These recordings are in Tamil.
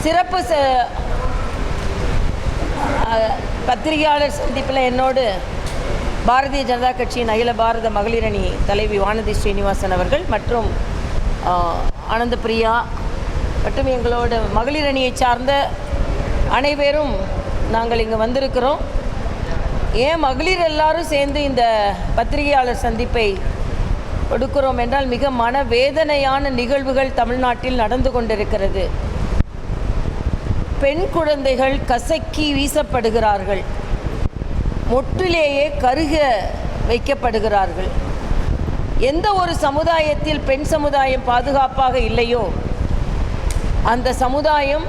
சிறப்பு பத்திரிகையாளர் சந்திப்பில் என்னோடு பாரதிய ஜனதா கட்சியின் அகில பாரத மகளிர் அணி தலைவி வானதி ஸ்ரீனிவாசன் அவர்கள் மற்றும் ஆனந்த பிரியா மற்றும் எங்களோட மகளிர் அணியை சார்ந்த அனைவரும் நாங்கள் இங்கே வந்திருக்கிறோம். ஏன் மகளிர் எல்லாரும் சேர்ந்து இந்த பத்திரிகையாளர் சந்திப்பை கொடுக்கிறோம் என்றால், மிக மனவேதனையான நிகழ்வுகள் தமிழ்நாட்டில் நடந்து கொண்டிருக்கிறது. பெண் குழந்தைகள் கசக்கி வீசப்படுகிறார்கள், மொட்டிலேயே கருக வைக்கப்படுகிறார்கள். எந்த ஒரு சமுதாயத்தில் பெண் சமுதாயம் பாதுகாப்பாக இல்லையோ அந்த சமுதாயம்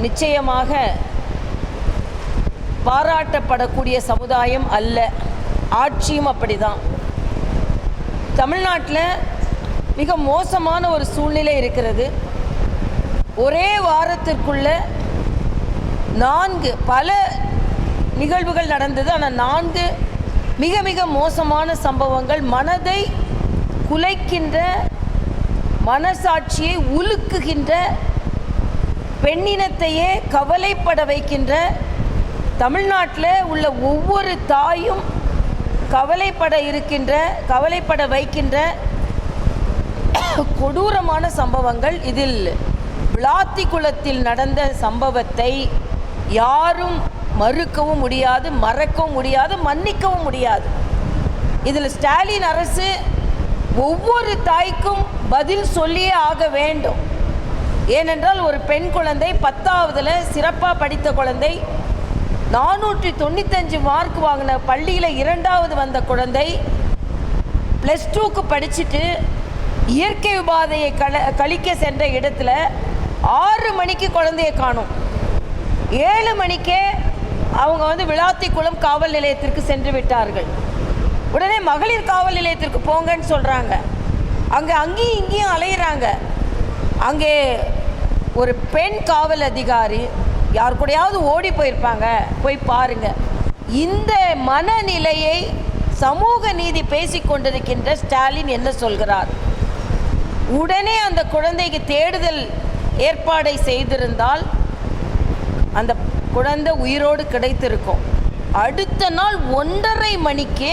நிச்சயமாக பாராட்டப்படக்கூடிய சமுதாயம் அல்ல. ஆட்சியும் அப்படிதான். தமிழ்நாட்டில் மிக மோசமான ஒரு சூழ்நிலை இருக்கிறது. ஒரே வாரத்திற்குள்ள 4 பல நிகழ்வுகள் நடந்தது. ஆனால் 4 மிக மிக மோசமான சம்பவங்கள், மனதை குலைக்கின்ற, மனசாட்சியை உலுக்குகின்ற, பெண்ணினத்தையே கவலைப்பட வைக்கின்ற, தமிழ்நாட்டில் உள்ள ஒவ்வொரு தாயும் கவலைப்பட வைக்கின்ற கொடூரமான சம்பவங்கள். இதில் விளாத்திக்குளத்தில் நடந்த சம்பவத்தை யாரும் மறுக்கவும் முடியாது, மறக்கவும் முடியாது, மன்னிக்கவும் முடியாது. இதில் ஸ்டாலின் அரசு ஒவ்வொரு தாய்க்கும் பதில் சொல்லியே ஆக வேண்டும். ஏனென்றால் ஒரு பெண் குழந்தை 10ஆவதில் சிறப்பாக படித்த குழந்தை, 495 மார்க் வாங்கின பள்ளியில் 2வது வந்த குழந்தை, +2க்கு படிச்சுட்டு இயற்கை உபாதையை கழிக்க சென்ற இடத்துல 6 மணிக்கு குழந்தையை காணும். 7 மணிக்கே அவங்க விளாத்திக்குளம் காவல் நிலையத்திற்கு சென்று விட்டார்கள். உடனே மகளிர் காவல் நிலையத்திற்கு போங்கன்னு சொல்கிறாங்க. அங்கேயும் இங்கேயும் அலையிறாங்க. அங்கே ஒரு பெண் காவல் அதிகாரி யார் கூடயாவது ஓடி போயிருப்பாங்க, போய் பாருங்க. இந்த மனநிலையை சமூக நீதி பேசிக்கொண்டிருக்கின்ற ஸ்டாலின் என்ன சொல்கிறார்? உடனே அந்த குழந்தைக்கு தேடுதல் ஏற்பாடை செய்திருந்தால் அந்த குழந்தை உயிரோடு கிடைத்திருக்கும். அடுத்த நாள் 1:30 மணிக்கு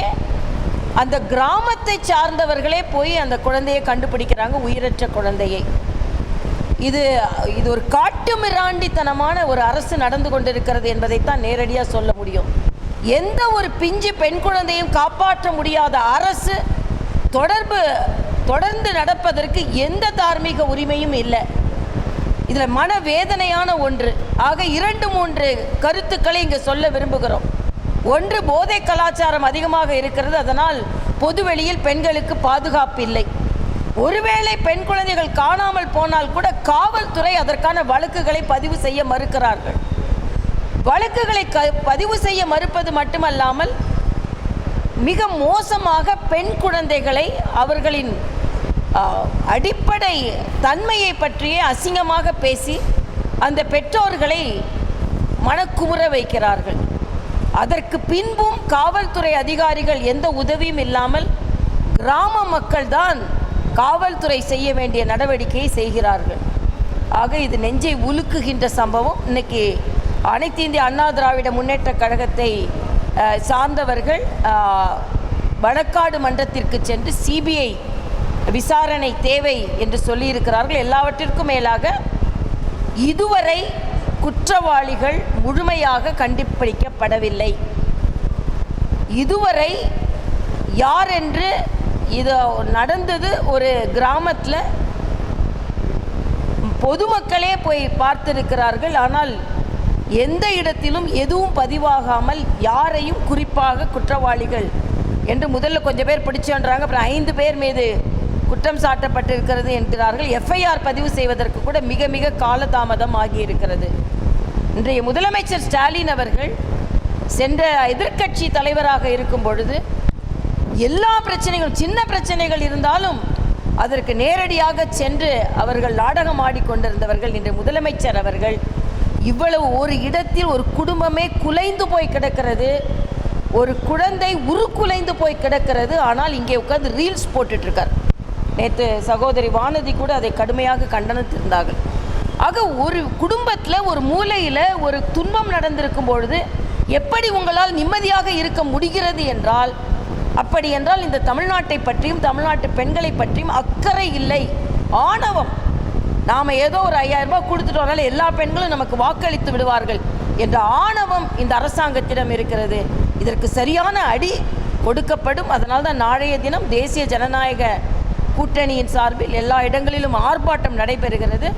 அந்த கிராமத்தை சார்ந்தவர்களே போய் அந்த குழந்தையை கண்டுபிடிக்கிறாங்க, உயிரற்ற குழந்தையை. இது ஒரு காட்டு மிராண்டித்தனமான ஒரு அரசு நடந்து கொண்டிருக்கிறது என்பதைத்தான் நேரடியாக சொல்ல முடியும். எந்த ஒரு பிஞ்சு பெண் குழந்தையும் காப்பாற்ற முடியாத அரசு தொடர்ந்து நடப்பதற்கு எந்த தார்மீக உரிமையும் இல்லை. இதில் மனவேதனையான ஒன்று. ஆக 2-3 கருத்துக்களை இங்கே சொல்ல விரும்புகிறோம். ஒன்று, போதை கலாச்சாரம் அதிகமாக இருக்கிறது, அதனால் பொதுவெளியில் பெண்களுக்கு பாதுகாப்பு இல்லை. ஒருவேளை பெண் குழந்தைகள் காணாமல் போனால் கூட காவல்துறை அதற்கான வழக்குகளை பதிவு செய்ய மறுக்கிறார்கள். வழக்குகளை பதிவு செய்ய மறுப்பது மட்டுமல்லாமல் மிக மோசமாக பெண் குழந்தைகளை அவர்களின் அடிப்படை தன்மையை பற்றியே அசிங்கமாக பேசி அந்த பெற்றோர்களை மனக்குமுற வைக்கிறார்கள். அதற்கு பின்பும் காவல்துறை அதிகாரிகள் எந்த உதவியும் இல்லாமல் கிராம மக்கள் தான் காவல்துறை செய்ய வேண்டிய நடவடிக்கையை செய்கிறார்கள். ஆக இது நெஞ்சை உலுக்குகின்ற சம்பவம். இன்னைக்கு அனைத்து இந்திய அண்ணா திராவிட முன்னேற்ற கழகத்தை சார்ந்தவர்கள் வழக்காடு மன்றத்திற்கு சென்று சிபிஐ விசாரணை தேவை என்று சொல்லியிருக்கிறார்கள். எல்லாவற்றிற்கும் மேலாக இதுவரை குற்றவாளிகள் முழுமையாக கண்டுபிடிக்கப்படவில்லை. இதுவரை யார் என்று, இது நடந்தது ஒரு கிராமத்தில், பொதுமக்களே போய் பார்த்திருக்கிறார்கள். ஆனால் எந்த இடத்திலும் எதுவும் பதிவாகாமல் யாரையும் குறிப்பாக குற்றவாளிகள் என்று முதல்ல கொஞ்சம் பேர் பிடிச்சோன்றாங்க, அப்புறம் 5 பேர் மீது குற்றம் சாட்டப்பட்டிருக்கிறது என்கிறார்கள். எஃப்ஐஆர் பதிவு செய்வதற்கு கூட மிக மிக காலதாமதம் ஆகியிருக்கிறது. இன்றைய முதலமைச்சர் ஸ்டாலின் அவர்கள் சென்ற எதிர்க்கட்சி தலைவராக இருக்கும் பொழுது எல்லா பிரச்சனைகளும், சின்ன பிரச்சனைகள் இருந்தாலும் அதற்கு நேரடியாக சென்று அவர்கள் நாடகம் ஆடிக்கொண்டிருந்தவர்கள். இன்று முதலமைச்சர் அவர்கள் இவ்வளவு ஒரு இடத்தில் ஒரு குடும்பமே குலைந்து போய் கிடக்கிறது, ஒரு குழந்தை உருக்குலைந்து போய் கிடக்கிறது. ஆனால் இங்கே உட்கார்ந்து ரீல்ஸ் போட்டுட்ருக்கார். நேற்று சகோதரி வானதி கூட அதை கடுமையாக கண்டனத்திருந்தார்கள். ஆக ஒரு குடும்பத்தில் ஒரு மூலையில் ஒரு துன்பம் நடந்திருக்கும் பொழுது எப்படி உங்களால் நிம்மதியாக இருக்க முடிகிறது என்றால், அப்படி என்றால் இந்த தமிழ்நாட்டை பற்றியும் தமிழ்நாட்டு பெண்களை பற்றியும் அக்கறை இல்லை, ஆணவம். நாம் ஏதோ ஒரு 5000 ரூபாய் கொடுத்துட்டு வரால எல்லா பெண்களும் நமக்கு வாக்களித்து விடுவார்கள் என்ற ஆணவம் இந்த அரசாங்கத்திடம் இருக்கிறது. இதற்கு சரியான அடி கொடுக்கப்படும். அதனால் தான் நாளைய தினம் தேசிய ஜனநாயக கூட்டணியின் சார்பில் எல்லா இடங்களிலும் ஆர்ப்பாட்டம் நடைபெறுகிறது.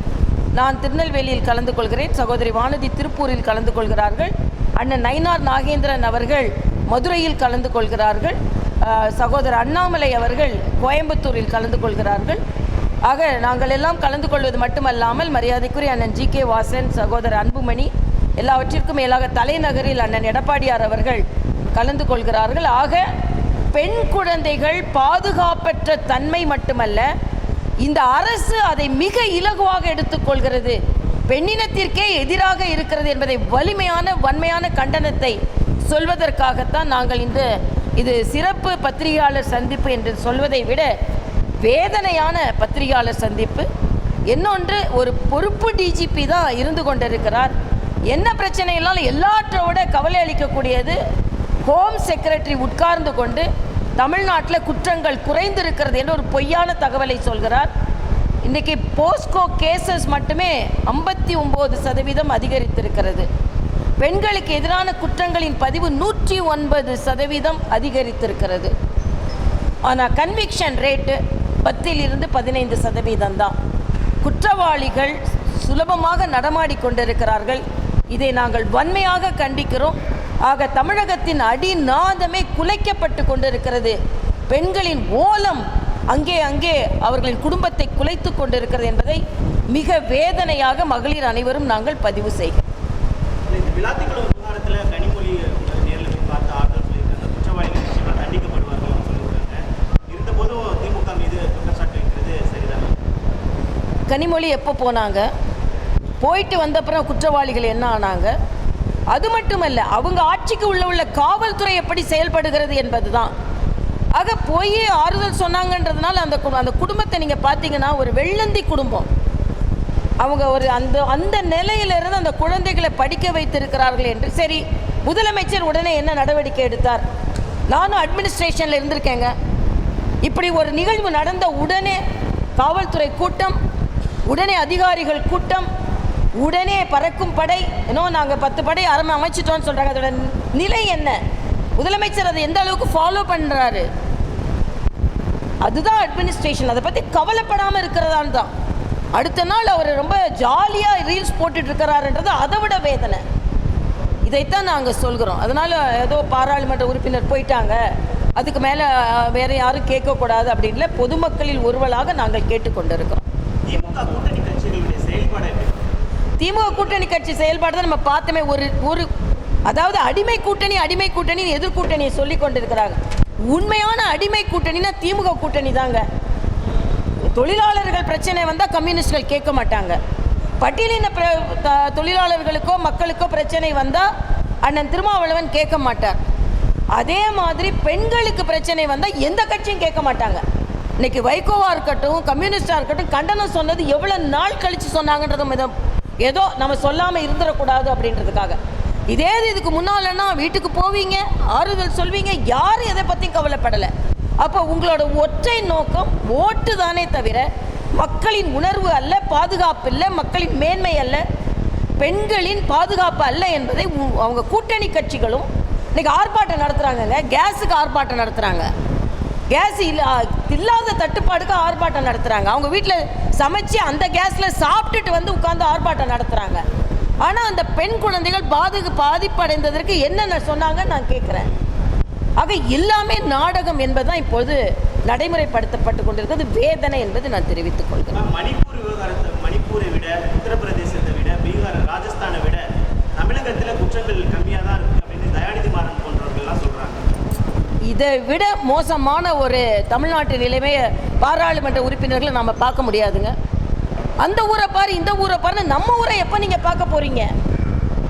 நான் திருநெல்வேலியில் கலந்து கொள்கிறேன், சகோதரி வானதி திருப்பூரில் கலந்து கொள்கிறார்கள், அண்ணன் நயினார் நாகேந்திரன் அவர்கள் மதுரையில் கலந்து கொள்கிறார்கள், சகோதரர் அண்ணாமலை அவர்கள் கோயம்புத்தூரில் கலந்து கொள்கிறார்கள். ஆக நாங்கள் எல்லாம் கலந்து கொள்வது மட்டுமல்லாமல் மரியாதைக்குரிய அண்ணன் ஜி.கே. வாசன், சகோதரர் அன்புமணி, எல்லாவற்றிற்கும் மேலாக தலைநகரில் அண்ணன் எடப்பாடியார் அவர்கள் கலந்து கொள்கிறார்கள். ஆக பெண் குழந்தைகள் பாதுகாப்பற்ற தன்மை மட்டுமல்ல, இந்த அரசு அதை மிக இலகுவாக எடுத்துக்கொள்கிறது, பெண்ணினத்திற்கே எதிராக இருக்கிறது என்பதை வலிமையான வன்மையான கண்டனத்தை சொல்வதற்காகத்தான் நாங்கள் இது சிறப்பு பத்திரிகையாளர் சந்திப்பு என்று சொல்வதை விட வேதனையான பத்திரிகையாளர் சந்திப்பு. இன்னொன்று, ஒரு பொறுப்பு டிஜிபி தான் இருந்து கொண்டிருக்கிறார். என்ன பிரச்சனையினாலும் எல்லாற்றோட கவலை அளிக்கக்கூடியது ஹோம் செக்ரட்டரி உட்கார்ந்து கொண்டு தமிழ்நாட்டில் குற்றங்கள் குறைந்திருக்கிறது என்ற ஒரு பொய்யான தகவலை சொல்கிறார். இன்றைக்கி போஸ்கோ கேசஸ் மட்டுமே 59% அதிகரித்திருக்கிறது. பெண்களுக்கு எதிரான குற்றங்களின் பதிவு 109% அதிகரித்திருக்கிறது. ஆனால் கன்விக்ஷன் ரேட்டு 10 to 15% தான். குற்றவாளிகள் சுலபமாக நடமாடி கொண்டிருக்கிறார்கள். இதை நாங்கள் வன்மையாக கண்டிக்கிறோம். ஆக தமிழகத்தின் அடிநாதமே குலைக்கப்பட்டு கொண்டிருக்கிறது. பெண்களின் ஓலம் அங்கே அவர்களின் குடும்பத்தை குலைத்து கொண்டிருக்கிறது என்பதை மிக வேதனையாக மகளிர் அனைவரும் நாங்கள் பதிவு செய்கிறோம். கனிமொழி எப்போ போனாங்க, போயிட்டு வந்த அப்புறம் குற்றவாளிகள் என்ன ஆனாங்க, அது மட்டுமல்ல அவங்க ஆட்சிக்கு உள்ள காவல்துறை எப்படி செயல்படுகிறது என்பது தான். ஆக போய் ஆறுதல் சொன்னாங்கன்றதுனால அந்த குடும்பத்தை நீங்கள் பார்த்தீங்கன்னா ஒரு வெள்ளந்தி குடும்பம். அவங்க ஒரு அந்த நிலையிலிருந்து அந்த குழந்தைகளை படிக்க வைத்திருக்கிறார்கள் என்று. சரி, முதலமைச்சர் உடனே என்ன நடவடிக்கை எடுத்தார்? நானும் அட்மினிஸ்ட்ரேஷனில் இருந்திருக்கேங்க. இப்படி ஒரு நிகழ்வு நடந்த உடனே காவல்துறை கூட்டம், உடனே அதிகாரிகள் கூட்டம், உடனே பறக்கும் படை, இன்னும் நாங்கள் 10 படை அமைச்சிட்டோன்னு சொல்கிறாங்க. அதோட நிலை என்ன? முதலமைச்சர் அதை எந்த அளவுக்கு ஃபாலோ பண்ணுறாரு? அதுதான் அட்மினிஸ்ட்ரேஷன். அதை பற்றி கவலைப்படாமல் இருக்கிறதான்னு தான். அடுத்த நாள் அவர் ரொம்ப ஜாலியாக ரீல்ஸ் போட்டுட்டு இருக்கிறாருன்றது அதை விட வேதனை. இதைத்தான் நாங்கள் சொல்கிறோம். அதனால் ஏதோ பாராளுமன்ற உறுப்பினர் போயிட்டாங்க, அதுக்கு மேலே வேறு யாரும் கேட்கக்கூடாது அப்படின்ல பொதுமக்களில் ஒருவலாக நாங்கள் கேட்டுக்கொண்டிருக்கிறோம். திமுக கூட்டணி கட்சி செயல்பாடு தான் நம்ம பார்த்தோமே. ஒரு அதாவது அடிமை கூட்டணி எதிர்கூட்டணியை சொல்லி கொண்டிருக்கிறாங்க. உண்மையான அடிமை கூட்டணினா திமுக கூட்டணி தாங்க. தொழிலாளர்கள் பிரச்சனை வந்தால் கம்யூனிஸ்ட்கள் கேட்க மாட்டாங்க. பட்டியலின தொழிலாளர்களுக்கோ மக்களுக்கோ பிரச்சனை வந்தால் அண்ணன் திருமாவளவன் கேட்க மாட்டார். அதே மாதிரி பெண்களுக்கு பிரச்சனை வந்தால் எந்த கட்சியும் கேட்க மாட்டாங்க. இன்னைக்கு வைகோவாக இருக்கட்டும், கம்யூனிஸ்டாக இருக்கட்டும், கண்டனம் சொன்னது எவ்வளோ நாள் கழித்து சொன்னாங்கன்றது ஏதோ நம்ம சொல்லாமல் இருந்துடக்கூடாது அப்படின்றதுக்காக. இதே இதுக்கு முன்னாலன்னா வீட்டுக்கு போவீங்க, ஆறுதல் சொல்வீங்க, யாரும் எதை பற்றியும் கவலைப்படலை. அப்போ உங்களோட ஒற்றை நோக்கம் ஓட்டு தானே தவிர மக்களின் உணர்வு அல்ல, பாதுகாப்பு இல்லை, மக்களின் மேன்மை அல்ல, பெண்களின் பாதுகாப்பு அல்ல என்பதை அவங்க கூட்டணி கட்சிகளும் இன்றைக்கி ஆர்ப்பாட்டம் நடத்துகிறாங்கங்க. கேஸுக்கு ஆர்ப்பாட்டம் நடத்துகிறாங்க, கேஸ் இல்லாத தட்டுப்பாடுக்கு ஆர்ப்பாட்டம் நடத்துகிறாங்க. அவங்க வீட்டில் சமைச்சு அந்த கேஸில் சாப்பிட்டுட்டு வந்து உட்காந்து ஆர்ப்பாட்டம் நடத்துகிறாங்க. ஆனால் அந்த பெண் குழந்தைகள் பாதிப்படைந்ததற்கு என்னென்ன சொன்னாங்க நான் கேட்குறேன். ஆக எல்லாமே நாடகம் என்பதுதான் இப்போது நடைமுறைப்படுத்தப்பட்டு கொண்டிருக்கிறது. வேதனை என்பது நான் தெரிவித்துக் கொள்கிறேன். மணிப்பூரை விட, உத்தரப்பிரதேசத்தை விட, பீகார், ராஜஸ்தானை விட தமிழகத்தில் குற்றங்கள் கம்மியாக தான் இருக்குது அப்படின்னு தயாநிதி மாறன் போன்றவர்கள்லாம் சொல்கிறாங்க. இதை விட மோசமான ஒரு தமிழ்நாட்டு நிலைமையை பாராளுமன்ற உறுப்பினர்களை நம்ம பார்க்க முடியாதுங்க. அந்த ஊரை பாரு, இந்த ஊரை பாரு, நம்ம ஊரை எப்போ நீங்கள் பார்க்க போகிறீங்க?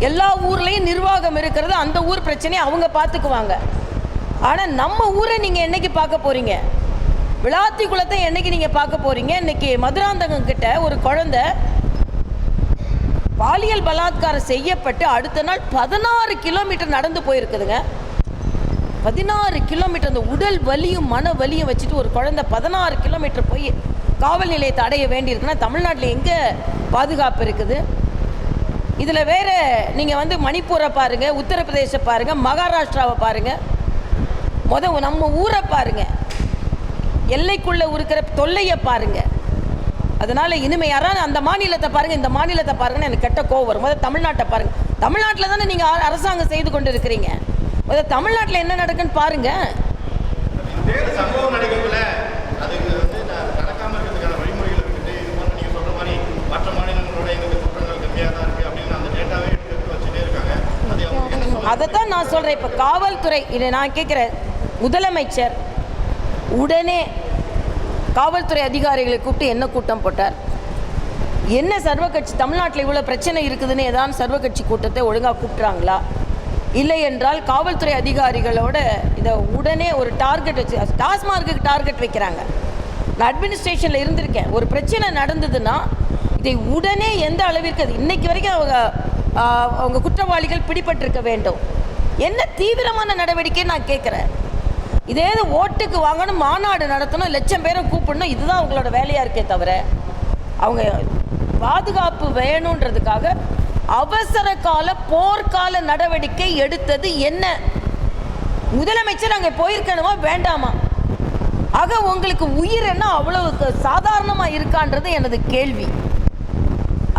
எல்லா ஊர்லேயும் நிர்வாகம் இருக்கிறது, அந்த ஊர் பிரச்சனையை அவங்க பார்த்துக்குவாங்க. ஆனால் நம்ம ஊரை நீங்கள் என்னைக்கு பார்க்க போகிறீங்க? விளாத்தி குளத்தை என்னைக்கு நீங்கள் பார்க்க போகிறீங்க? இன்றைக்கி மதுராந்தகம் கிட்ட ஒரு குழந்தை பாலியல் பலாத்காரம் செய்யப்பட்டு அடுத்த நாள் 16 கிலோமீட்டர் நடந்து போயிருக்குதுங்க. 16 கிலோமீட்டர் அந்த உடல் வலியும் மன வலியும் வச்சுட்டு ஒரு குழந்தை 16 கிலோமீட்டர் போய் காவல் நிலையத்தை அடைய வேண்டியிருக்குன்னா தமிழ்நாட்டில் எங்கே பாதுகாப்பு இருக்குது? இதில் வேறு நீங்கள் வந்து மணிப்பூரை பாருங்கள், உத்தரப்பிரதேச பாருங்கள், மகாராஷ்டிராவை பாருங்கள், நம்ம ஊரை பாருங்கள், எல்லைக்குள்ளே இருக்கிற தொல்லையை பாருங்கள். அதனால் இனிமேல் யாராவது அந்த மாநிலத்தை பாருங்கள், இந்த மாநிலத்தை பாருங்கன்னு எனக்கு கெட்ட கோவம் வரும். முதல்ல தமிழ்நாட்டை பாருங்கள். தமிழ்நாட்டில் தானே நீங்கள் அரசாங்கம் செய்து கொண்டு இருக்கிறீங்க. முதல்ல தமிழ்நாட்டில் என்ன நடக்குன்னு பாருங்கள். சம்பவம் நடக்கல அதுக்கு வந்து நடக்காமல் இருக்கிறதுக்கான வழிமுறைகள் இருக்குது. இது போன்ற நீங்கள் சொல்கிற மாதிரி மற்ற மாநிலங்களோட எங்களுக்கு குற்றங்கள் கம்மியாக தான் இருக்குது அப்படின்னு அந்த டேட்டாவே எடுத்து வச்சுட்டே இருக்காங்க. அதைத்தான் நான் சொல்கிறேன். இப்போ காவல்துறை இதை நான் கேட்குறேன், முதலமைச்சர் உடனே காவல்துறை அதிகாரிகளை கூப்பிட்டு என்ன கூட்டம் போட்டார்? என்ன சர்வகட்சி தமிழ்நாட்டில் இவ்வளோ பிரச்சனை இருக்குதுன்னு ஏதாவது சர்வகட்சி கூட்டத்தை ஒழுங்காக கூப்பிட்றாங்களா? இல்லை என்றால் காவல்துறை அதிகாரிகளோட இதை உடனே ஒரு டார்கெட் வச்சு டாஸ்மார்க்குக்கு டார்கெட் வைக்கிறாங்க. நான் அட்மினிஸ்ட்ரேஷனில் இருந்திருக்கேன். ஒரு பிரச்சனை நடந்ததுன்னா இதை உடனே எந்த அளவிற்கு அது இன்னைக்கு வரைக்கும் அவங்க குற்றவாளிகள் பிடிபட்டிருக்க வேண்டும். என்ன தீவிரமான நடவடிக்கை நான் கேட்குறேன். இதே ஓட்டுக்கு வாங்கணும், மாநாடு நடத்தணும், லட்சம் பேரை கூப்பிடணும், இதுதான் அவங்களோட வேலையாக இருக்கே தவிர அவங்க பாதுகாப்பு வேணுன்றதுக்காக அவசர கால போர்க்கால நடவடிக்கை எடுத்தது என்ன? முதலமைச்சர் அங்கே போயிருக்கணுமா வேண்டாமா? ஆக உங்களுக்கு உயிர் என்ன அவ்வளவு சாதாரணமாக இருக்கான்றது எனது கேள்வி.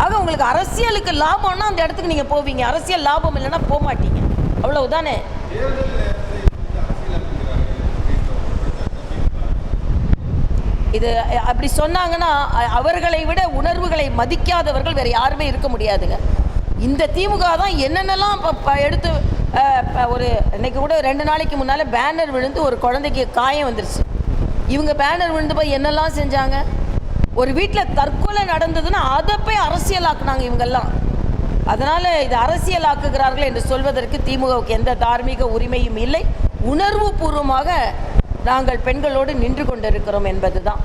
ஆக உங்களுக்கு அரசியலுக்கு லாபம்னா அந்த இடத்துக்கு நீங்கள் போவீங்க, அரசியல் லாபம் இல்லைன்னா போக மாட்டீங்க. அவ்வளவுதானே. இது அப்படி சொன்னாங்கன்னா அவர்களை விட உணர்வுகளை மதிக்காதவர்கள் வேறு யாருமே இருக்க முடியாதுங்க. இந்த திமுக தான் என்னென்னலாம் எடுத்து ஒரு இன்னைக்கு கூட 2 நாளைக்கு முன்னால் பேனர் விழுந்து ஒரு குழந்தைக்கு காயம் வந்துருச்சு. இவங்க பேனர் விழுந்து போய் என்னெல்லாம் செஞ்சாங்க? ஒரு வீட்டில் தற்கொலை நடந்ததுன்னா அதை போய் அரசியலாக்குனாங்க இவங்கெல்லாம். அதனால் இது அரசியலாக்குகிறார்கள் என்று சொல்வதற்கு திமுகவுக்கு எந்த தார்மீக உரிமையும் இல்லை. உணர்வு பூர்வமாக நாங்கள் பெண்களோடு நின்று கொண்டிருக்கிறோம் என்பதுதான்.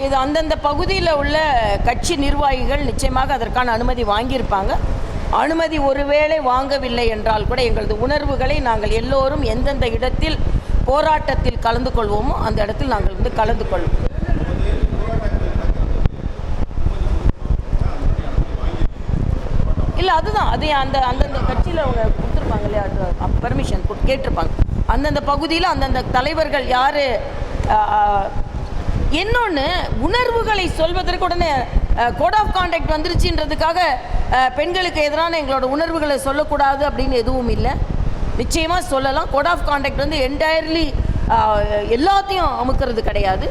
இது அந்தந்த பகுதியில் உள்ள கட்சி நிர்வாகிகள் நிச்சயமாக அதற்கான அனுமதி வாங்கியிருப்பாங்க. அனுமதி ஒருவேளை வாங்கவில்லை என்றால் கூட எங்களது உணர்வுகளை நாங்கள் எல்லோரும் எந்தெந்த இடத்தில் போராட்டத்தில் கலந்து கொள்வோமோ அந்த இடத்தில் நாங்கள் வந்து கலந்து கொள்வோம். இல்லை அதுதான் அது அந்தந்த கட்சியில் அவங்க கொடுத்துருப்பாங்க இல்லையா, அது பர்மிஷன் கேட்டிருப்பாங்க. அந்தந்த பகுதியில் அந்தந்த தலைவர்கள் யார். இன்னொன்று, உணர்வுகளை சொல்வதற்கு உடனே கோட் ஆஃப் கான்டக்ட் வந்துருச்சுன்றதுக்காக பெண்களுக்கு எதிரான எங்களோட உணர்வுகளை சொல்லக்கூடாது அப்படின்னு எதுவும் இல்லை. நிச்சயமாக சொல்லலாம். கோட் ஆஃப் கான்டக்ட் வந்து என்டையர்லி எல்லாத்தையும் அமுக்கிறது கிடையாது.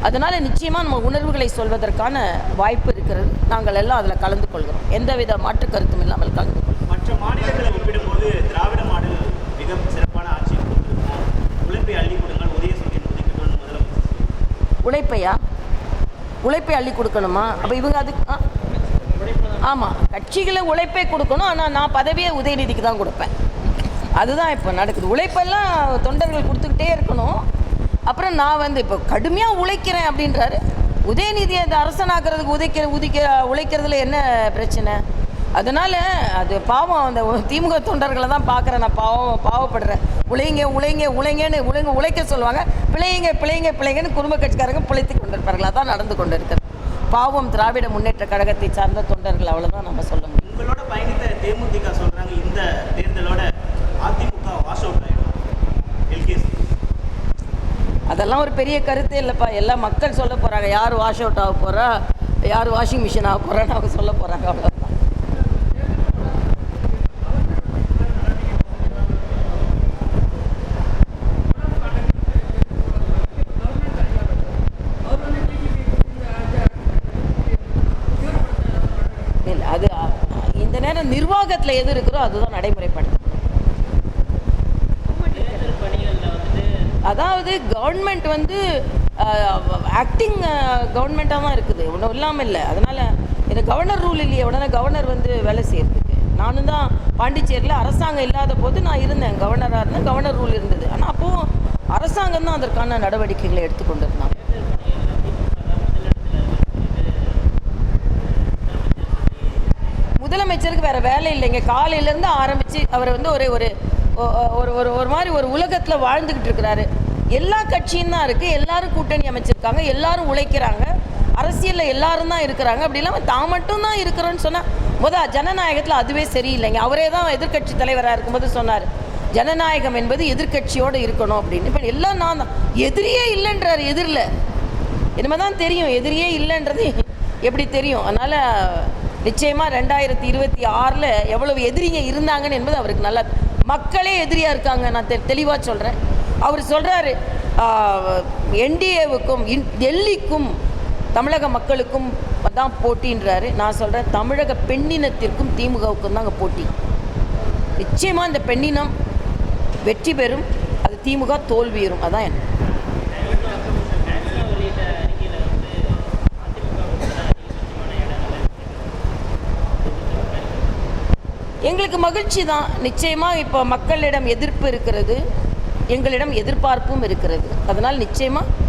அதனால் நிச்சயமாக நம்ம உணர்வுகளை சொல்வதற்கான வாய்ப்பு இருக்கிறது. நாங்கள் எல்லாம் அதில் கலந்து கொள்கிறோம். எந்தவித மாற்று கருத்தும் இல்லாமல் கலந்து கொள்கிறோம். மற்ற மாநிலங்களை ஒப்பிடும்போது திராவிட மாடல் மிக சிறப்பான ஆட்சி கொடுத்திருக்கோம். உழைப்பை அள்ளி கொடுங்கள், உதயசூரியன் உதிக்கணும்னு முதலமைச்சர். உழைப்பை அள்ளி கொடுக்கணுமா? அப்போ இவங்க அதுக்கு ஆமாம், கட்சிகளை உழைப்பை கொடுக்கணும். ஆனால் நான் பதவியை உதயநிதிக்கு தான் கொடுப்பேன். அதுதான் இப்போ நடக்குது. உழைப்பெல்லாம் தொண்டர்கள் கொடுத்துக்கிட்டே இருக்கணும். அப்புறம் நான் வந்து இப்போ கடுமையாக உழைக்கிறேன் அப்படின்றாரு. உதயநிதியை அந்த அரசனாக்கிறதுக்கு உழைக்கிறதுல என்ன பிரச்சனை? அதனால் அது பாவம். அந்த திமுக தொண்டர்களை தான் பார்க்குறேன் நான். பாவப்படுறேன். உழைங்கன்னு உழைக்க சொல்லுவாங்க. பிள்ளைங்கன்னு குடும்ப கட்சிக்காரங்க பிழைத்து கொண்டிருப்பார்கள். அதான் நடந்து கொண்டு இருக்கிறது. பாவம் திராவிட முன்னேற்ற கழகத்தை சார்ந்த தொண்டர்கள். அவ்வளோதான் நம்ம சொல்ல முடியும். உங்களோட பயணித்த தேமுதிக சொல்கிறாங்க இந்த தேர்தலோட அதிமுக வாஷ் அவுட் ஆகிடும். எல்கேசி அதெல்லாம் ஒரு பெரிய கருத்தே இல்லைப்பா. எல்லாம் மக்கள் சொல்ல போகிறாங்க. யார் வாஷ் அவுட் ஆக போகிறா, யார் வாஷிங் மிஷின் ஆக போகிறான்னு அவங்க சொல்ல போகிறாங்க. அவ்வளோதான். இல்லை, அது இந்த நேரம் நிர்வாகத்தில் எது இருக்கிறோ அதுதான் நடைமுறைப்படுத்தும். அதாவது கவர்மெண்ட் வந்து ஆக்டிங் கவர்மெண்ட்டாக தான் இருக்குது, ஒன்றும் இல்லாமல் இல்லை. அதனால் இது கவர்னர் ரூல் இல்லையே, உடனே கவர்னர் வந்து வேலை செய்யறதுக்கு. நானும் தான் பாண்டிச்சேரியில் அரசாங்கம் இல்லாத போது நான் இருந்தேன், கவர்னராக இருந்தேன், கவர்னர் ரூல் இருந்தது. ஆனால் அப்போது அரசாங்கம் தான் அதற்கான நடவடிக்கைகளை எடுத்துக்கொண்டு இருந்தாங்க. முதலமைச்சருக்கு வேறு வேலை இல்லைங்க, காலையிலேருந்து ஆரம்பித்து அவர் வந்து ஒரு மாதிரி ஒரு உலகத்தில் வாழ்ந்துக்கிட்டு இருக்கிறாரு. எல்லா கட்சியும் தான் இருக்குது, எல்லாரும் கூட்டணி அமைச்சிருக்காங்க, எல்லாரும் உழைக்கிறாங்க, அரசியலில் எல்லாரும் தான் இருக்கிறாங்க. அப்படி இல்லாமல் தான் மட்டும் தான் இருக்கிறோன்னு சொன்னால் ஜனநாயகத்தில் அதுவே சரியில்லைங்க. அவரே தான் எதிர்க்கட்சி தலைவராக இருக்கும்போது சொன்னார், ஜனநாயகம் என்பது எதிர்க்கட்சியோடு இருக்கணும் அப்படின்னு. இப்போ எல்லாம் நான் தான் எதிரியே இல்லைன்றார். எதிரில் இனிமே தான் தெரியும் எதிரியே இல்லைன்றது எப்படி தெரியும். அதனால் நிச்சயமாக 2026 எவ்வளவு எதிரிங்க இருந்தாங்கன்னு என்பது அவருக்கு நல்லா, மக்களே எதிரியாக இருக்காங்க. நான் தெளிவாக சொல்கிறேன். அவர் சொல்கிறாரு என்டிஏவுக்கும் டெல்லிக்கும் தமிழக மக்களுக்கும் தான் போட்டின்றாரு. நான் சொல்கிறேன் தமிழக பெண்ணினத்திற்கும் திமுகவுக்கும் தாங்க போட்டி. நிச்சயமாக இந்த பெண்ணினம் வெற்றி பெறும், அது திமுக தோல்வியுறும். அதான் என்ன எங்களுக்கு மகிழ்ச்சி தான். நிச்சயமாக இப்போ மக்களிடம் எதிர்ப்பு இருக்கிறது, எங்களிடம் எதிர்பார்ப்பும் இருக்கிறது. அதனால் நிச்சயமாக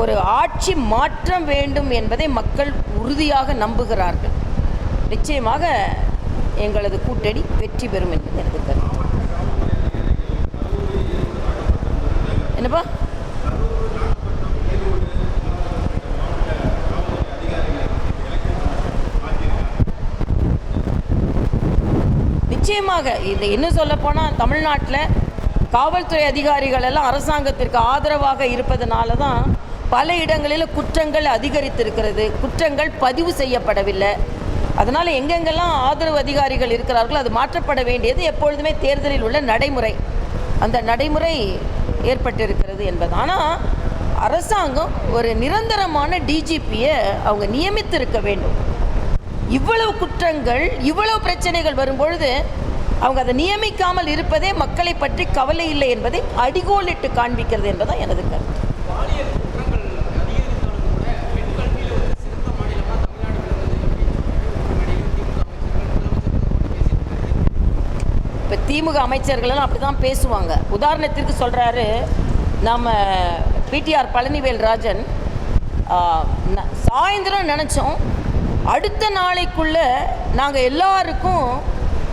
ஒரு ஆட்சி மாற்றம் வேண்டும் என்பதை மக்கள் உறுதியாக நம்புகிறார்கள். நிச்சயமாக எங்களது கூட்டணி வெற்றி பெறும் என்பது எனது கருத்து. என்னப்பா? நிச்சயமாக இது இன்னும் சொல்லப்போனால் தமிழ்நாட்டில் காவல்துறை அதிகாரிகள் எல்லாம் அரசாங்கத்திற்கு ஆதரவாக இருப்பதனால தான் பல இடங்களில் குற்றங்கள் அதிகரித்திருக்கிறது, குற்றங்கள் பதிவு செய்யப்படவில்லை. அதனால் எங்கெங்கெல்லாம் ஆதரவு அதிகாரிகள் இருக்கிறார்களோ அது மாற்றப்பட வேண்டியது எப்பொழுதுமே தேர்தலில் உள்ள நடைமுறை. அந்த நடைமுறை ஏற்பட்டிருக்கிறது என்பது. ஆனால் அரசாங்கம் ஒரு நிரந்தரமான டிஜிபியை அவங்க நியமித்திருக்க வேண்டும். இவ்வளவு குற்றங்கள், இவ்வளவு பிரச்சனைகள் வரும்பொழுது அவங்க அதை நியமிக்காமல் இருப்பதே மக்களை பற்றி கவலை இல்லை என்பதை அடிகோலிட்டு காண்பிக்கிறது என்பதுதான் எனது கருத்து. இப்போ திமுக அமைச்சர்களெல்லாம் அப்படி தான் பேசுவாங்க. உதாரணத்திற்கு சொல்கிறாரு, நம்ம பிடிஆர் பழனிவேல் ராஜன் சாயந்தரம் நினச்சோம், அடுத்த நாளைக்குள்ளே நாங்கள் எல்லாருக்கும்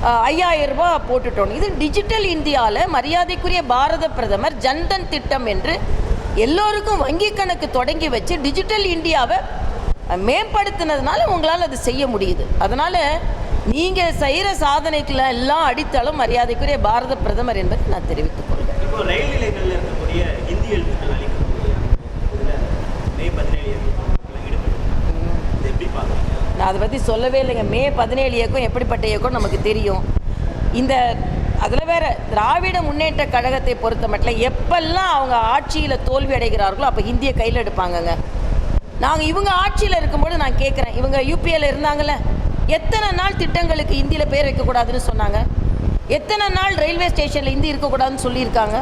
5000 ரூபாய் போட்டுட்டோம். இது டிஜிட்டல் இந்தியாவில் மரியாதைக்குரிய பாரத பிரதமர் ஜன்தன் திட்டம் என்று எல்லோருக்கும் வங்கி கணக்கு தொடங்கி வச்சு டிஜிட்டல் இந்தியாவை மேம்படுத்தினதுனால உங்களால் அது செய்ய முடியுது. அதனால் நீங்கள் செய்கிற சாதனைக்குள்ள எல்லாம் அடித்தளம் மரியாதைக்குரிய பாரத பிரதமர் என்பதை நான் தெரிவித்துக் கொள்கிறேன். இப்போ ரயில் நிலையங்களில் இருக்கக்கூடிய இந்தி எழுத்துக்கள் அளிக்கக்கூடிய மே 17 எப்படி பார்க்குறீங்க? நான் அதை பற்றி சொல்லவே இல்லைங்க. மே 17 இயக்கம் எப்படிப்பட்ட இயக்கம் நமக்கு தெரியும். இந்த அதில் வேறு திராவிட முன்னேற்ற கழகத்தை பொறுத்த மட்டும் எப்பெல்லாம் அவங்க ஆட்சியில் தோல்வி அடைகிறார்களோ அப்போ ஹிந்தியை கையில் எடுப்பாங்கங்க. நாங்கள் இவங்க ஆட்சியில் இருக்கும்போது நான் கேட்குறேன், இவங்க யூபிஏல இருந்தாங்கல்ல, எத்தனை நாள் திட்டங்களுக்கு ஹிந்தியில் பேர் வைக்கக்கூடாதுன்னு சொன்னாங்க? எத்தனை நாள் ரயில்வே ஸ்டேஷனில் ஹிந்தி இருக்கக்கூடாதுன்னு சொல்லியிருக்காங்க?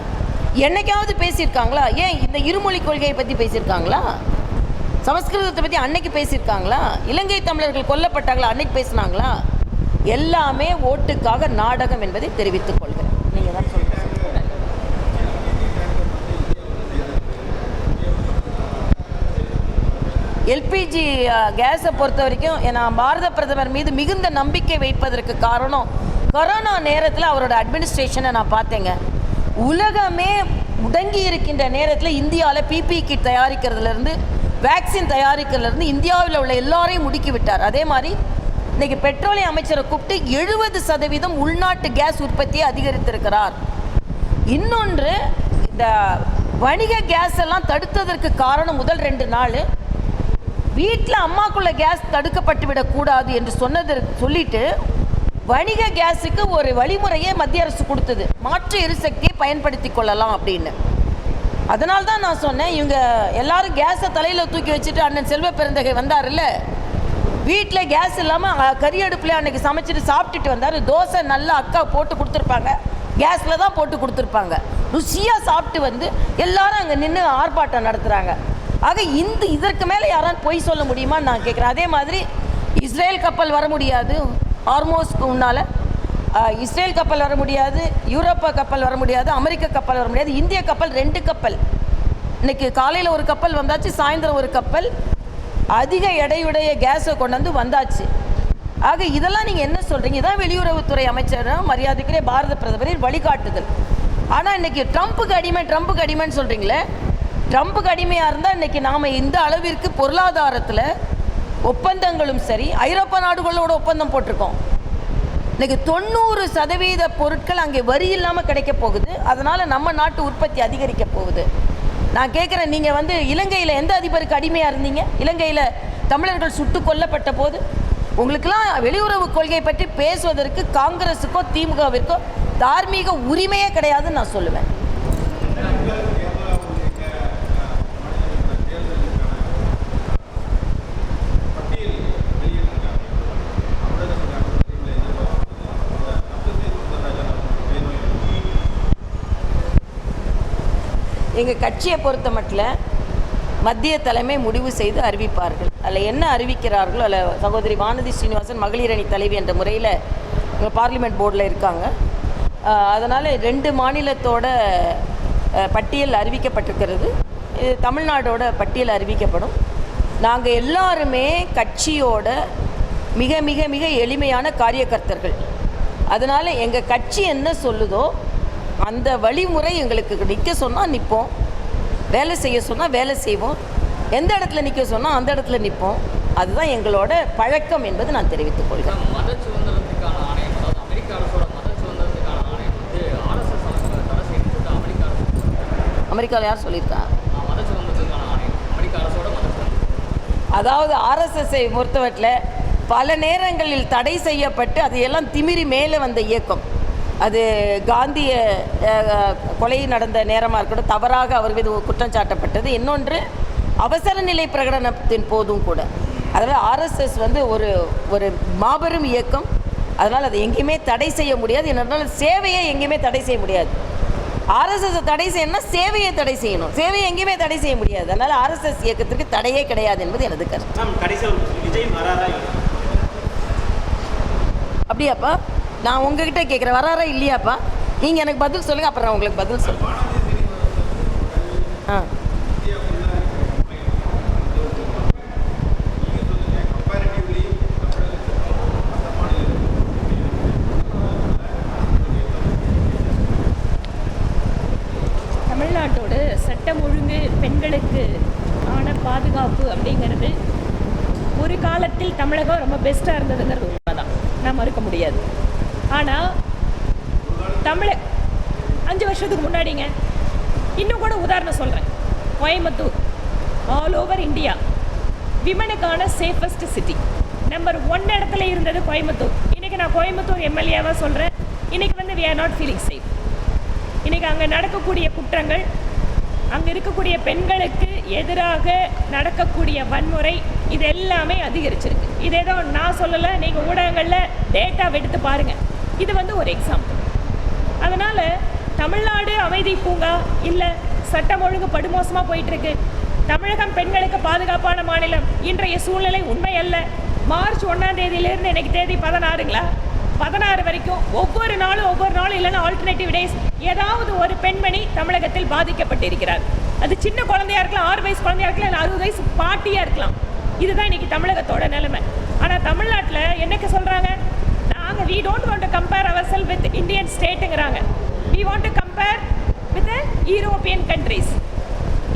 என்னைக்காவது பேசியிருக்காங்களா? ஏன் இந்த இருமொழி கொள்கையை பற்றி பேசியிருக்காங்களா? சமஸ்கிருதத்தை பற்றி அன்னைக்கு பேசியிருக்காங்களா? இலங்கை தமிழர்கள் கொல்லப்பட்டாங்களா? அன்னைக்கு பேசினாங்களா? எல்லாமே ஓட்டுக்காக நாடகம் என்பதை தெரிவித்துக் கொள்கிறேன். நீங்கள் தான் சொல்லுங்கள். எல்பிஜி கேஸை பொறுத்த வரைக்கும் நான் பாரத பிரதமர் மீது மிகுந்த நம்பிக்கை வைப்பதற்கு காரணம், கொரோனா நேரத்தில் அவரோட அட்மினிஸ்ட்ரேஷனை நான் பார்த்தேங்க. உலகமே முடங்கி இருக்கின்ற நேரத்தில் இந்தியாவில் பிபி கிட் தயாரிக்கிறதுலேருந்து வேக்சின் தயாரிக்கிறதுலேருந்து இந்தியாவில் உள்ள எல்லாரையும் முடுக்கி விட்டார். அதே மாதிரி இன்றைக்கி பெட்ரோலிய அமைச்சரை கூப்பிட்டு 70% உள்நாட்டு கேஸ் உற்பத்தியை அதிகரித்திருக்கிறார். இன்னொன்று, இந்த வணிக கேஸ் எல்லாம் தடுத்ததற்கு காரணம் முதல் 2 நாள் வீட்டில் அம்மாக்குள்ள கேஸ் தடுக்கப்பட்டு விடக்கூடாது என்று சொல்லிட்டு வணிக கேஸுக்கு ஒரு வழிமுறையை மத்திய அரசு கொடுத்தது, மாற்று எரிசக்தியை பயன்படுத்தி கொள்ளலாம் அப்படின்னு. அதனால தான் நான் சொன்னேன், இவங்க எல்லாரும் கேஸை தலையில் தூக்கி வச்சுட்டு அண்ணன் செல்வ பெருந்தகை வந்தார்ல, வீட்டில் கேஸ் இல்லாமல் கறி அடுப்பில் அன்றைக்கி சமைச்சிட்டு சாப்பிட்டுட்டு வந்தார். தோசை நல்லா அக்கா போட்டு கொடுத்துருப்பாங்க, கேஸில் தான் போட்டு கொடுத்துருப்பாங்க. ருசியாக சாப்பிட்டு வந்து எல்லாரும் அங்கே நின்று ஆர்ப்பாட்டம் நடத்துகிறாங்க. ஆக இதற்கு மேலே யாராவது பொய் சொல்ல முடியுமான்னு நான் கேட்குறேன். அதே மாதிரி இஸ்ரேல் கப்பல் வர முடியாது, ஹார்மோஸ்க்கு முன்னால் இஸ்ரேல் கப்பல் வர முடியாது, யூரோப்பா கப்பல் வர முடியாது, அமெரிக்க கப்பல் வர முடியாது, இந்திய கப்பல் 2 கப்பல். இன்றைக்கி காலையில் ஒரு கப்பல் வந்தாச்சு, சாயந்தரம் ஒரு கப்பல் அதிக எடையுடைய கேஸை கொண்டு வந்து வந்தாச்சு. ஆக இதெல்லாம் நீங்கள் என்ன சொல்கிறீங்க? இதான் வெளியுறவுத்துறை அமைச்சர் மரியாதைக்குரிய பாரத பிரதமரின் வழிகாட்டுதல். ஆனால் இன்றைக்கி ட்ரம்ப்புக்கு அடிமைன்னு சொல்கிறீங்களே, ட்ரம்ப்புக்கு அடிமையாக இருந்தால் இன்றைக்கி நாம் இந்த அளவிற்கு பொருளாதாரத்தில் ஒப்பந்தங்களும் சரி, ஐரோப்பா நாடுகளோட ஒப்பந்தம் போட்டிருக்கோம். இன்றைக்கி 90% பொருட்கள் அங்கே வரி இல்லாமல் கிடைக்க போகுது. அதனால் நம்ம நாட்டு உற்பத்தி அதிகரிக்க போகுது. நான் கேட்குறேன், நீங்கள் இலங்கையில் எந்த அதிபருக்கு அடிமையாக இருந்தீங்க? இலங்கையில் தமிழர்கள் சுட்டு கொல்லப்பட்ட போது உங்களுக்கெல்லாம் வெளியுறவு கொள்கை பற்றி பேசுவதற்கு காங்கிரஸுக்கோ திமுகவிற்கோ தார்மீக உரிமையே கிடையாதுன்னு நான் சொல்லுவேன். எங்கள் கட்சியை பொறுத்த மட்டும் மத்திய தலைமை முடிவு செய்து அறிவிப்பார்கள். அதில் என்ன அறிவிக்கிறார்களோ, அதில் சகோதரி வானதி ஸ்ரீனிவாசன் மகளிர் அணி தலைவி என்ற முறையில் எங்கள் பார்லிமெண்ட் போர்டில் இருக்காங்க. அதனால் 2 மாநிலத்தோட பட்டியல் அறிவிக்கப்பட்டிருக்கிறது. தமிழ்நாடோட பட்டியல் அறிவிக்கப்படும். நாங்கள் எல்லாருமே கட்சியோட மிக மிக மிக எளிமையான காரியகர்த்தர்கள். அதனால் எங்கள் கட்சி என்ன சொல்லுதோ அந்த வழிமுறை எங்களுக்கு நிற்க சொன்னால் நிற்போம், வேலை செய்ய சொன்னால் வேலை செய்வோம், எந்த இடத்துல நிற்க சொன்னால் அந்த இடத்துல நிற்போம். அதுதான் எங்களோட பழக்கம் என்பது நான் தெரிவித்துக் கொள்கிறேன். மத சுதந்திரத்துக்கான ஆணையம், அதாவது அமெரிக்க அரசோட மத சுதந்திரத்துக்கான ஆணையம் ஆர்எஸ்எஸ் தடை செய்து அமெரிக்காவில் யார் சொல்லியிருக்கா? மத சுதந்திரத்துக்கான ஆணையம் அமெரிக்க அரசோட மத சுதந்திரம். அதாவது ஆர்எஸ்எஸ்ஐ பொறுத்தவரையில் பல நேரங்களில் தடை செய்யப்பட்டு அதையெல்லாம் திமிரி மேலே வந்த இயக்கம். அது காந்திய கொலை நடந்த நேரமாக இருக்கட்டும், தவறாக அவர் மீது குற்றம் சாட்டப்பட்டது. இன்னொன்று அவசர நிலை பிரகடனத்தின் போதும் கூட. அதனால் ஆர்எஸ்எஸ் ஒரு மாபெரும் இயக்கம். அதனால் அதை எங்கேயுமே தடை செய்ய முடியாது. என்னால் சேவையை எங்கேயுமே தடை செய்ய முடியாது. ஆர்எஸ்எஸ் தடை செய்யணும்னா சேவையை தடை செய்யணும். சேவையை எங்கேயுமே தடை செய்ய முடியாது. அதனால் ஆர்எஸ்எஸ் இயக்கத்திற்கு தடையே கிடையாது என்பது எனது கருத்து. அப்படியாப்பா? நான் உங்ககிட்ட கேட்குறேன், வராரா இல்லையாப்பா? நீங்கள் எனக்கு பதில் சொல்லுங்கள், அப்புறம் நான் உங்களுக்கு பதில் சொல்லுங்கள். தமிழ்நாட்டோட சட்டம் ஒழுங்கு, பெண்களுக்கு ஆன பாதுகாப்பு அப்படிங்கிறது ஒரு காலத்தில் தமிழகம் ரொம்ப பெஸ்ட்டாக இருந்ததுங்கிறது உண்மைதான், நான் மறுக்க முடியாது. ஆனால் 5 வருஷத்துக்கு முன்னாடிங்க, இன்னும் கூட உதாரணம் சொல்கிறேன், கோயம்புத்தூர் ஆல் ஓவர் இந்தியா விமனுக்கான சேஃபஸ்ட் சிட்டி நம்பர் 1 இடத்துல இருந்தது கோயம்புத்தூர். இன்றைக்கி நான் கோயம்புத்தூர் எம்எல்ஏவாக சொல்கிறேன், இன்றைக்கி we are not feeling safe. இன்றைக்கி அங்கே நடக்கக்கூடிய குற்றங்கள், அங்கே இருக்கக்கூடிய பெண்களுக்கு எதிராக நடக்கக்கூடிய வன்முறை, இது எல்லாமே அதிகரிச்சிருக்கு. இது ஏதோ நான் சொல்லலை, நீங்கள் ஊடகங்களில் டேட்டா எடுத்து பாருங்கள். இது ஒரு எக்ஸாம்பிள். அதனால் தமிழ்நாடு அமைதி பூங்கா இல்லை, சட்டம் ஒழுங்கு படுமோசமாக போயிட்டுருக்கு. தமிழகம் பெண்களுக்கு பாதுகாப்பான மாநிலம். இன்றைய சூழ்நிலை உண்மை அல்ல. மார்ச் 1ஆம் தேதியிலேருந்து இன்னைக்கு தேதி 16ங்களா, 16 வரைக்கும் ஒவ்வொரு நாளும் இல்லைன்னா ஆல்டர்னேட்டிவ் டேஸ் ஏதாவது ஒரு பெண்மணி தமிழகத்தில் பாதிக்கப்பட்டிருக்கிறார். அது சின்ன குழந்தையா இருக்கலாம், 6 வயசு குழந்தையா இருக்கலாம், இல்லை 60 வயசு பாட்டியாக இருக்கலாம். இதுதான் இன்னைக்கு தமிழகத்தோட நிலைமை. ஆனால் தமிழ்நாட்டில் என்னைக்கு சொல்கிறாங்க, நாங்கள் we don't want to compare ourselves with Indian stateங்கிறாங்க. we want to compare with the European countries.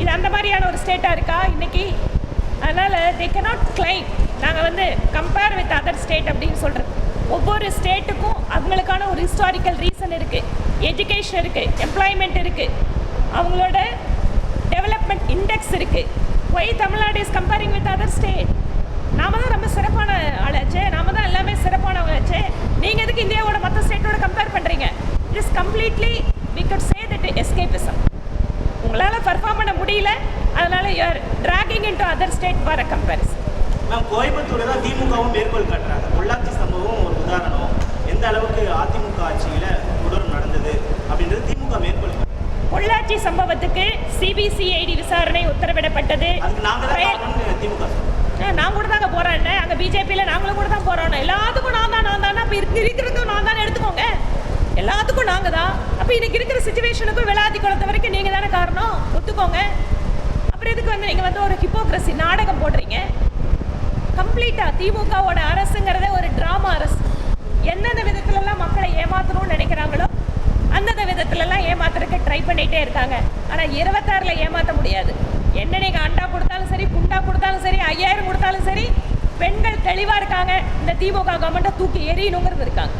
இது அந்த மாதிரியான ஒரு ஸ்டேட்டாக இருக்கா இன்னைக்கு? அதனால் they cannot claim நாங்கள் compare with other state அப்படின்னு சொல்கிறது. ஒவ்வொரு ஸ்டேட்டுக்கும் அவங்களுக்கான ஒரு ஹிஸ்டாரிக்கல் ரீசன் இருக்குது, எஜுகேஷன் இருக்குது, எம்ப்ளாய்மெண்ட் இருக்குது, அவங்களோட டெவலப்மெண்ட் இண்டெக்ஸ் இருக்குது. Why Tamil Nadu is comparing with other state? நாம தான் ரொம்ப சிறப்பான ஆளாச்சே, நாம தான் எல்லாமே சிறப்பானவங்களாச்சே. நீங்கள் எதுக்கு இந்தியாவோட மற்ற ஸ்டேட்டோட கம்பேர் பண்ணுறீங்க? It is completely we could say that escapism. உங்களால் பர்ஃபார்ம் பண்ண முடியல, அதனால you are dragging into other state for a comparison. Ma'am, Coimbatore தான் திமுகவும் மேற்கோள் காட்டுறாங்க. பொள்ளாச்சி சம்பவம் ஒரு உதாரணம். எந்த அளவுக்கு அதிமுக ஆட்சியில் தொடரும் நடந்தது அப்படின்றது திமுக மேற்கோள். பொள்ளாச்சி சம்பவத்துக்கு சிபிசிஐடி விசாரணை உத்தரவிடப்பட்டது. அதுக்கு நாங்கள் தான் திமுக நான் கூட தாங்க போகிறேன்னு, அங்கே பிஜேபியில் நாங்களும் கூட தான் போகிறோம். எல்லாத்துக்கும் நான் தான் அப்போ இருக்கிறதுக்கும் நான் தானே எடுத்துக்கோங்க. எல்லாத்துக்கும் நாங்கள் தான். அப்போ இன்னைக்கு இருக்கிற சுச்சுவேஷனுக்கும் விளாதி குளத்த வரைக்கும் நீங்கள் தானே காரணம், ஒத்துக்கோங்க. அப்புறம் இதுக்கு நீங்கள் ஒரு ஹிப்போக்ரஸி நாடகம் போடுறீங்க. கம்ப்ளீட்டாக திமுகவோட அரசுங்கிறத ஒரு ட்ராமா அரசு. எந்தெந்த விதத்துலலாம் மக்களை ஏமாற்றணும்னு நினைக்கிறாங்களோ அந்தந்த விதத்துலலாம் ஏமாத்துறதுக்கு ட்ரை பண்ணிகிட்டே இருக்காங்க. ஆனால் 26ல் ஏமாற்ற முடியாது. என்ன நீங்கள் அண்டா கொடுத்தாலும் சரி, குண்டா கொடுத்தாலும் சரி, 5000 கொடுத்தாலும் சரி, பெண்கள் தெளிவாக இருக்காங்க. இந்த திமுக கவர்மெண்ட்டை தூக்கி எறியணுங்கிறது இருக்காங்க.